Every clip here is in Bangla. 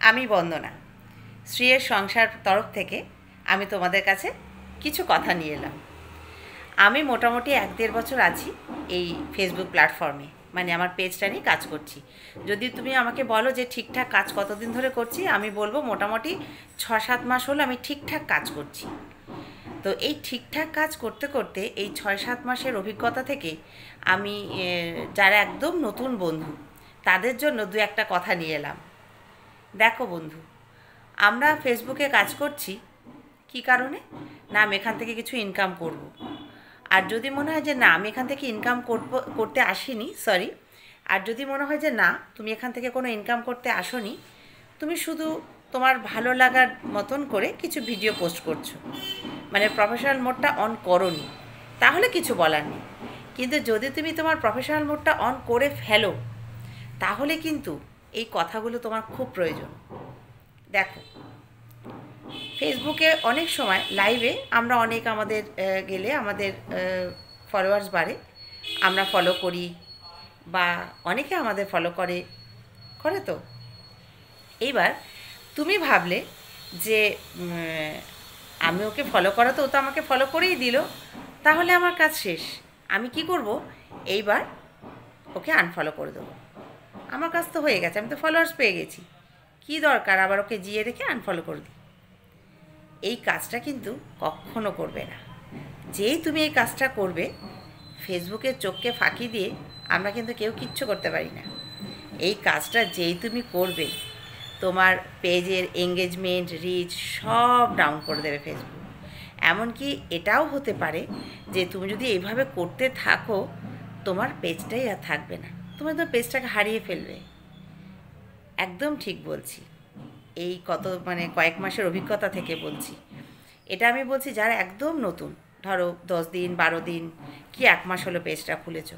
আমি বন্দনা, শ্রীয়ের সংসার তরফ থেকে আমি তোমাদের কাছে কিছু কথা নিয়ে এলাম। আমি মোটামুটি 1-1.5 বছর আছি এই ফেসবুক প্ল্যাটফর্মে, মানে আমার পেজটা নিয়ে কাজ করছি। যদি তুমি আমাকে বলো যে ঠিকঠাক কাজ কতদিন ধরে করছি, আমি বলবো মোটামুটি 6-7 মাস হলো আমি ঠিকঠাক কাজ করছি। তো এই ঠিকঠাক কাজ করতে করতে এই 6-7 মাসের অভিজ্ঞতা থেকে আমি যারা একদম নতুন বন্ধু তাদের জন্য 2-1টা কথা নিয়ে এলাম। দেখো বন্ধু, আমরা ফেসবুকে কাজ করছি কি কারণে? না আমি এখান থেকে কিছু ইনকাম করব। আর যদি মনে হয় যে না আমি এখান থেকে ইনকাম করতে আসিনি, সরি, আর যদি মনে হয় যে না তুমি এখান থেকে কোনো ইনকাম করতে আসোনি, তুমি শুধু তোমার ভালো লাগার মতন করে কিছু ভিডিও পোস্ট করছো, মানে প্রফেশনাল মোডটা অন করোনি, তাহলে কিছু বলার নেই। কিন্তু যদি তুমি তোমার প্রফেশনাল মোডটা অন করে ফেলো, তাহলে কিন্তু এই কথাগুলো তোমার খুব প্রয়োজন। দেখো, ফেসবুকে অনেক সময় লাইভে আমরা অনেক আমাদের ফলোয়ার্স বাড়ে, আমরা ফলো করি বা অনেকে আমাদের ফলো করে তো। এইবার তুমি ভাবলে যে আমি ওকে ফলো করা, তো ও তো আমাকে ফলো করেই দিল, তাহলে আমার কাজ শেষ। আমি কি করব? এইবার ওকে আনফলো করে দেবো। আমার কাজ তো হয়ে গেছে, আমি তো ফলোয়ার্স পেয়ে গেছি, কি দরকার আবার ওকে জিয়ে রেখে আনফলো করে দিই? এই কাজটা কিন্তু কখনো করবে না। যেই তুমি এই কাজটা করবে, ফেসবুকের চোখকে ফাঁকি দিয়ে আমরা কিন্তু কেউ কিচ্ছু করতে পারি না। এই কাজটা যেই তুমি করবে, তোমার পেজের এঙ্গেজমেন্ট, রিচ সব ডাউন করে দেবে ফেসবুক। এমনকি এটাও হতে পারে যে তুমি যদি এইভাবে করতে থাকো, তোমার পেজটাই আর থাকবে না, তুমি তো পেজটাকে হারিয়ে ফেলবে। একদম ঠিক বলছি, এই কয়েক মাসের অভিজ্ঞতা থেকে বলছি। এটা আমি বলছি যারা একদম নতুন, ধরো 10 দিন 12 দিন কি 1 মাস হলো পেজটা খুলেছ।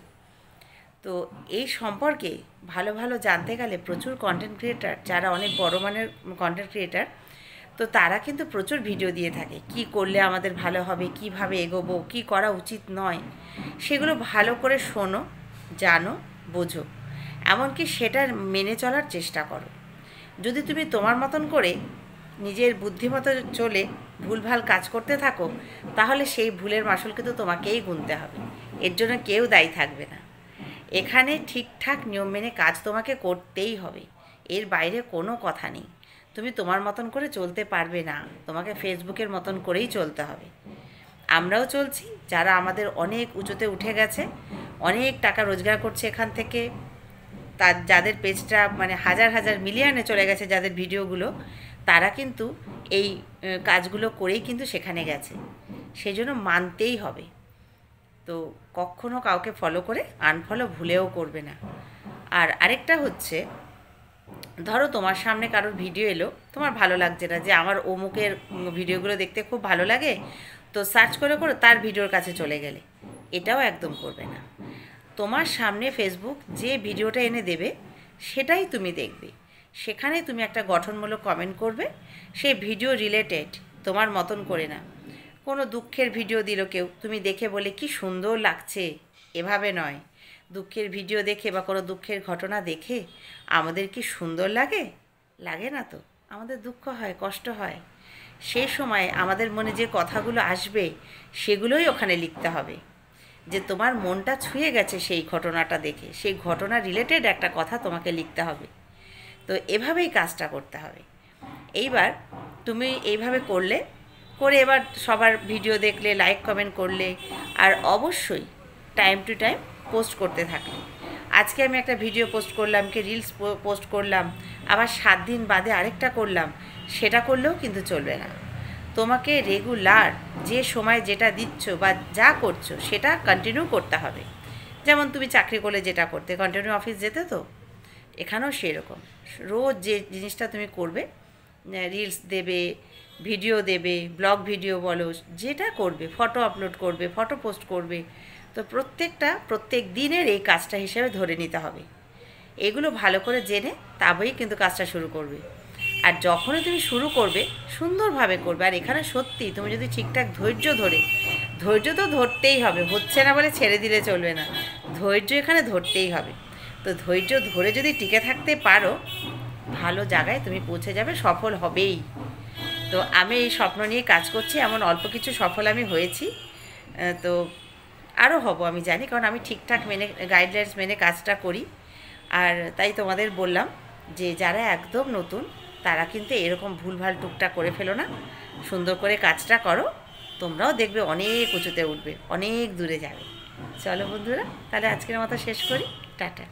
তো এই সম্পর্কে ভালো ভালো জানতে গেলে প্রচুর কন্টেন্ট ক্রিয়েটার, যারা অনেক বড় মানের কন্টেন্ট ক্রিয়েটার, তো তারা কিন্তু প্রচুর ভিডিও দিয়ে থাকে কি করলে আমাদের ভালো হবে, কিভাবে এগোবো, কি করা উচিত নয়, সেগুলো ভালো করে শোনো, জানো, বোঝো, এমনকি সেটা মেনে চলার চেষ্টা করো। যদি তুমি তোমার মতন করে নিজের বুদ্ধিমতো চলে ভুলভাল কাজ করতে থাকো, তাহলে সেই ভুলের মাসুল কিন্তু তোমাকেই গুনতে হবে, এর জন্য কেউ দায়ী থাকবে না। এখানে ঠিকঠাক নিয়ম মেনে কাজ তোমাকে করতেই হবে, এর বাইরে কোনো কথা নেই। তুমি তোমার মতন করে চলতে পারবে না, তোমাকে ফেসবুকের মতন করেই চলতে হবে। আমরাও চলছি, যারা আমাদের অনেক উঁচুতে উঠে গেছে, অনেক টাকা রোজগার করছে এখান থেকে, যাদের পেজটা মানে হাজার হাজার মিলিয়নে চলে গেছে, যাদের ভিডিওগুলো, তারা কিন্তু এই কাজগুলো করেই কিন্তু সেখানে গেছে, সেই জন্য মানতেই হবে। তো কখনো কাউকে ফলো করে আনফলো ভুলেও করবে না। আর আরেকটা হচ্ছে, ধরো তোমার সামনে কারোর ভিডিও এলো, তোমার ভালো লাগছে না, যে আমার অমুকের ভিডিওগুলো দেখতে খুব ভালো লাগে, তো সার্চ করে করে তার ভিডিওর কাছে চলে গেলে, এটাও একদম করবে না। তোমার সামনে ফেসবুক যে ভিডিওটা এনে দেবে সেটাই তুমি দেখবে, সেখানে তুমি একটা গঠনমূলক কমেন্ট করবে, সেই ভিডিও রিলেটেড, তোমার মতন করে না। কোনো দুঃখের ভিডিও দিল কেউ, তুমি দেখে বলে কি সুন্দর লাগছে, এভাবে নয়। দুঃখের ভিডিও দেখে বা কোনো দুঃখের ঘটনা দেখে আমাদের কি সুন্দর লাগে? লাগে না তো, আমাদের দুঃখ হয়, কষ্ট হয়। সেই সময় আমাদের মনে যে কথাগুলো আসবে সেগুলোই ওখানে লিখতে হবে, যে তোমার মনটা ছুঁয়ে গেছে সেই ঘটনাটা দেখে, সেই ঘটনা রিলেটেড একটা কথা তোমাকে লিখতে হবে। তো এভাবেই কাজটা করতে হবে। এইবার তুমি এইভাবে করে এবার সবার ভিডিও দেখলে, লাইক কমেন্ট করলে, আর অবশ্যই টাইম টু টাইম পোস্ট করতে থাকলে। আজকে আমি একটা ভিডিও পোস্ট করলাম, কি রিলস পোস্ট করলাম, আবার 7 দিন বাদে আরেকটা করলাম, সেটা করলেও কিন্তু চলবে না। তোমাকে রেগুলার যে সময় যেটা দিচ্ছ বা যা করছো সেটা কন্টিনিউ করতে হবে। যেমন তুমি চাকরি করলে যেটা করতে, কন্টিনিউ অফিস যেতে, তো এখানেও সেরকম রোজ যে জিনিসটা তুমি করবে, রিলস দেবে, ভিডিও দেবে, ব্লগ ভিডিও বলো, যেটা করবে, ফটো আপলোড করবে, ফটো পোস্ট করবে, তো প্রত্যেক দিনের এই কাজটা হিসেবে ধরে নিতে হবে। এগুলো ভালো করে জেনে তবেই কিন্তু কাজটা শুরু করবে। আর যখনই তুমি শুরু করবে, সুন্দরভাবে করবে। আর এখানে সত্যি তুমি যদি ঠিকঠাক ধৈর্য তো ধরতেই হবে, হচ্ছে না বলে ছেড়ে দিলে চলবে না, ধৈর্য এখানে ধরতেই হবে। তো ধৈর্য ধরে যদি টিকে থাকতে পারো, ভালো জায়গায় তুমি পৌঁছে যাবে, সফল হবেই। তো আমি এই স্বপ্ন নিয়ে কাজ করছি, এমন অল্প কিছু সফল আমি হয়েছি, তো আরও হব আমি জানি, কারণ আমি ঠিকঠাক মেনে গাইডলাইন্স মেনে কাজটা করি। আর তাই তোমাদের বললাম যে যারা একদম নতুন তারা কিন্তু এরকম ভুলভাল টুকটাক করে ফেলো না, সুন্দর করে কাজটা করো, তোমরাও দেখবে অনেক উঁচুতে উঠবে, অনেক দূরে যাবে। চলো বন্ধুরা, তাহলে আজকের মতো শেষ করি, টাটা।